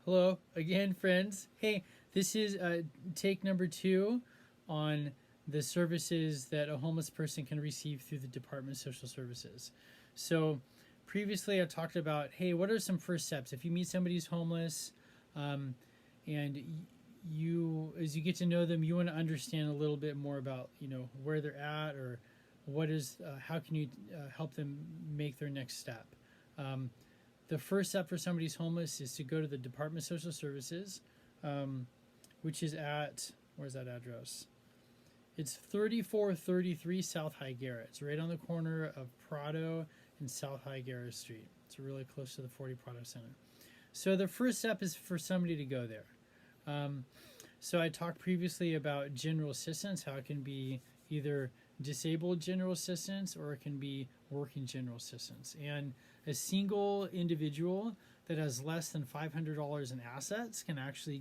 Hello again, friends. Hey, this is take number 2 on the services that a homeless person can receive through the Department of Social Services. So, previously I talked about, hey, what are some first steps if you meet somebody who's homeless, um, and as you get to know them, you want to understand a little bit more about, where they're at, or how can you help them make their next step. Um, the first step for somebody who's homeless is to go to the Department of Social Services, um, which is where's that address? It's 3433 South High Garrett. It's right on the corner of Prado and South High Garrett Street. It's really close to the 40 Prado Center. So the first step is for somebody to go there. Um, so I talked previously about general assistance, how it can be either disabled general assistance or it can be working general assistance. And a single individual that has less than $500 in assets can actually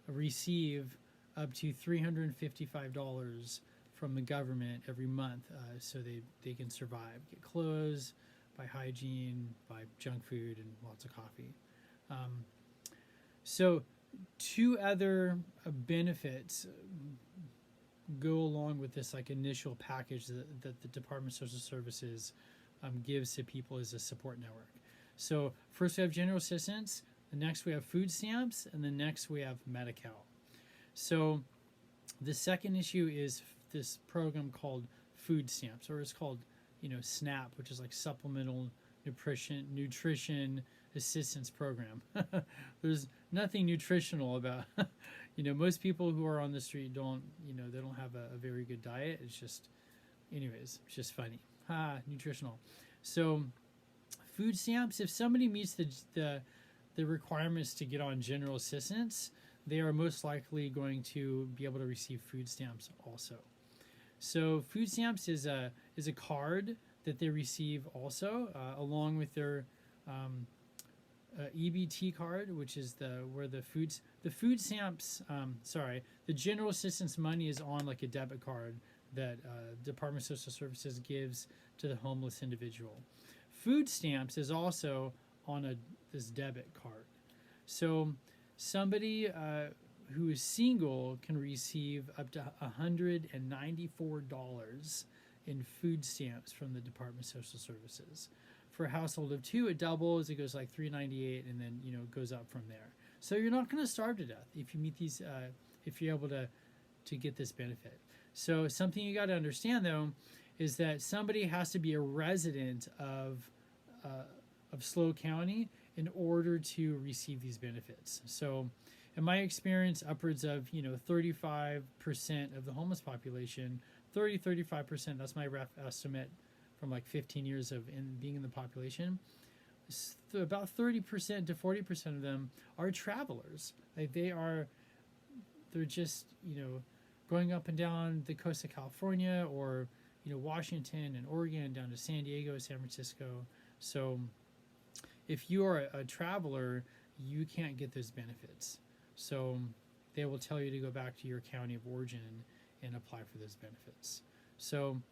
receive up to $355 from the government every month, so they can survive, get clothes, buy hygiene, buy junk food, and lots of coffee. So two other benefits go along with this initial package that the Department of Social Services gives to people as a support network. So first we have general assistance, the next we have food stamps, and the next we have Medi-cal. So the second issue is this program called food stamps, or it's called SNAP, which is like Supplemental Nutrition Assistance Program. There's nothing nutritional about most people who are on the street they don't have a very good diet. It's just it's just funny. Nutritional. So food stamps, if somebody meets the requirements to get on general assistance, they are most likely going to be able to receive food stamps also. So food stamps is a card that they receive also, along with their EBT card, which is the food stamps. The general assistance money is on like a debit card that Department of Social Services gives to the homeless individual. Food stamps is also on this debit card. So somebody who is single can receive up to $194 in food stamps from the Department of Social Services. For a household of 2, it doubles. It goes like $398, and then it goes up from there. So you're not going to starve to death if you meet these. If you're able to get this benefit. So something you got to understand though is that somebody has to be a resident of SLO County in order to receive these benefits. So in my experience, upwards of 35% of the homeless population, 35%, that's my rough estimate from like 15 years of being in the population, about 30% to 40% of them are travelers. Like they're just going up and down the coast of California, or Washington and Oregon, down to San Diego, San Francisco. So if you are a traveler, you can't get those benefits. So they will tell you to go back to your county of origin and apply for those benefits. So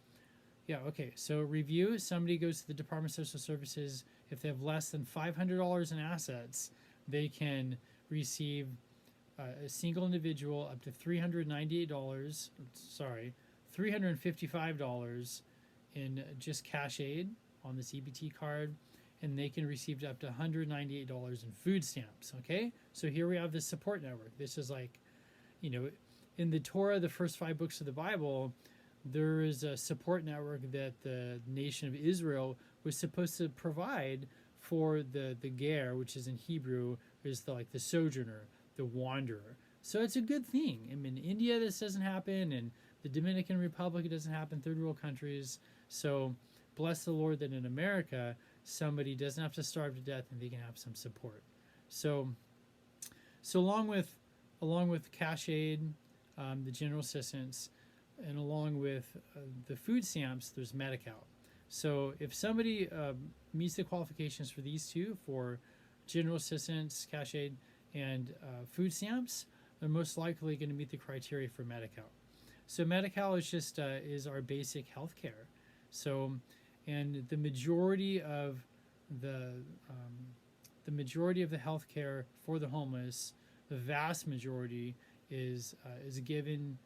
so review: somebody goes to the Department of Social Services. If they have less than $500 in assets, they can receive a single individual up to $355 in just cash aid on this EBT card, and they can receive up to $198 in food stamps. Okay, so here we have this support network. This is like, in the Torah, the first 5 books of the Bible, there is a support network that the nation of Israel was supposed to provide for the ger, which is in Hebrew is the sojourner, the wanderer. So it's a good thing. I mean, in India this doesn't happen, and the Dominican Republic it doesn't happen, third world countries. So bless the Lord that in America somebody doesn't have to starve to death and they can have some support. So along with cash aid, the general assistance, and along with the food stamps, there's Medi-cal. So if somebody meets the qualifications for these two, for general assistance, cash aid, and food stamps, they're most likely going to meet the criteria for Medi-cal. So Medi-cal is just is our basic health care. So, and the majority of the the majority of the health care for the homeless, the vast majority, is given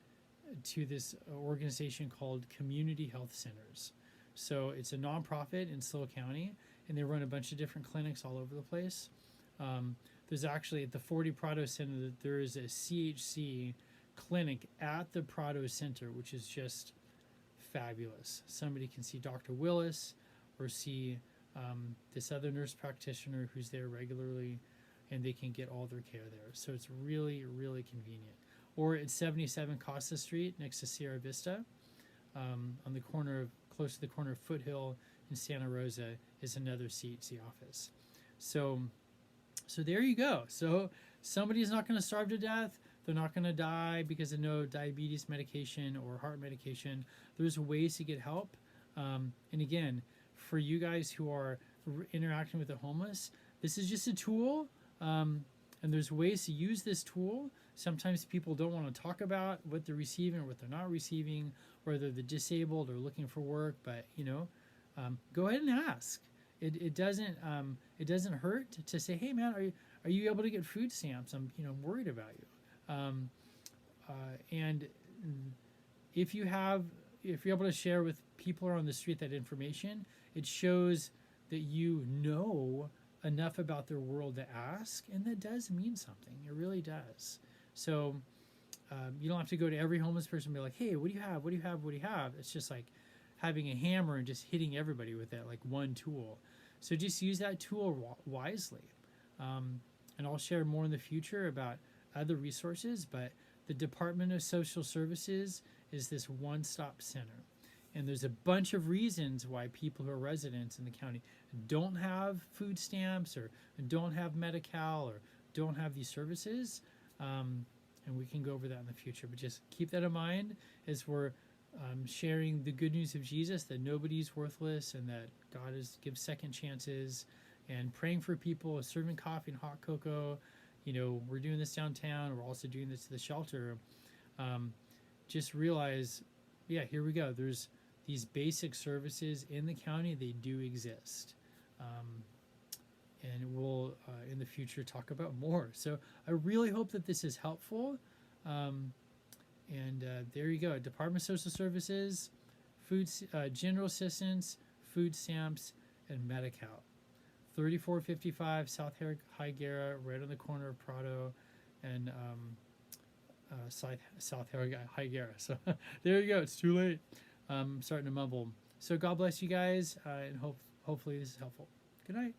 to this organization called Community Health Centers. So it's a nonprofit in SLO County, and they run a bunch of different clinics all over the place. There's actually at the 40 Prado Center, there is a CHC clinic at the Prado Center, which is just fabulous. Somebody can see Dr. Willis or see this other nurse practitioner who's there regularly, and they can get all their care there. So it's really, really convenient. Or at 77 Costa Street next to Sierra Vista, on the corner of, close to the corner of Foothill and Santa Rosa, is another CHC office. So there you go. So somebody's not going to starve to death. They're not going to die because of no diabetes medication or heart medication. There's ways to get help. And again, for you guys who are interacting with the homeless, this is just a tool. And there's ways to use this tool. Sometimes people don't want to talk about what they're receiving or what they're not receiving, whether they're disabled or looking for work. But go ahead and ask. It doesn't hurt to say, hey man, are you able to get food stamps? I'm worried about you. And if you're able to share with people on the street that information, it shows that you know enough about their world to ask, and that does mean something. It really does. So you don't have to go to every homeless person and be like, hey, what do you have? What do you have? What do you have? It's just like having a hammer and just hitting everybody with that, like one tool. So just use that tool wisely. And I'll share more in the future about other resources, but the Department of Social Services is this one-stop center. And there's a bunch of reasons why people who are residents in the county don't have food stamps or don't have Medi-cal or don't have these services. And we can go over that in the future. But just keep that in mind as we're sharing the good news of Jesus, that nobody's worthless and that God gives second chances, and praying for people, serving coffee and hot cocoa. We're doing this downtown. We're also doing this to the shelter. Just realize, here we go. There's these basic services in the county. They do exist. And we'll, in the future, talk about more. So I really hope that this is helpful. And there you go. Department of Social Services, general assistance, food stamps, and Medi-cal. 3455 South Higuera, right on the corner of Prado and South Higuera. So there you go. It's too late. I'm starting to mumble. So God bless you guys, and hopefully this is helpful. Good night.